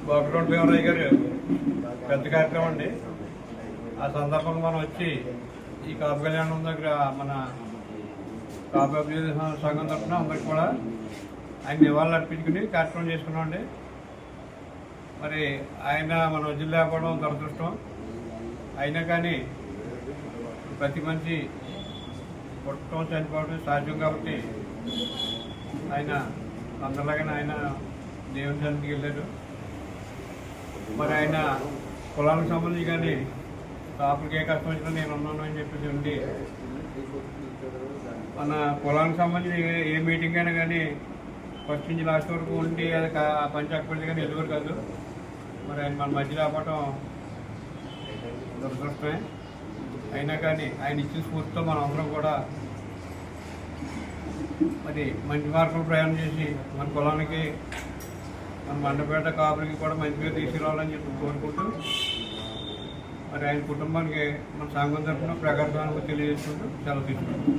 గోపిరెడ్డి భీమరాజు గారు పెద్ద కార్యక్రమం అండి. ఆ సందర్భంగా మనం వచ్చి ఈ కాపు కళ్యాణం దగ్గర మన కాపు అభివృద్ధి సంఘం తరఫున అందరికి కూడా ఆయన నివాళులు అర్పించుకుని కార్యక్రమం చేసుకున్నాం అండి. మరి ఆయన మన వద్దు లేకపోవడం దురదృష్టం. అయినా కానీ ప్రతి మనిషి పుట్టడం చనిపోవడం సాధ్యం కాబట్టి ఆయన అందరిలాగానే ఆయన దేవుని సన్నిధికి వెళ్ళారు. మరి ఆయన కులానికి సంబంధించి కానీ కాపులకి ఏ కష్టం వచ్చినా నేను ఉన్నాను అని చెప్పేసి ఉండి మన కులానికి సంబంధించి ఏ మీటింగ్ అయినా కానీ ఫస్ట్ నుంచి లాస్ట్ వరకు ఉండి అది పంచాయతీ కానీ ఎదురు కాదు. మరి ఆయన మన మధ్య రావటం దురదృష్టమే. అయినా కానీ ఆయన ఇచ్చిన స్ఫూర్తితో మనం అందరం కూడా మరి మంచి మార్గంలో ప్రయాణం చేసి మన కులానికి మన మండపేట కాపులకి కూడా మంచిగా తీసుకురావాలని చెప్పి కోరుకుంటూ మరి ఆయన కుటుంబానికి మన సంఘం తరఫున ప్రగాఢ తెలియజేసుకుంటూ సెలవు తీసుకుంటాం.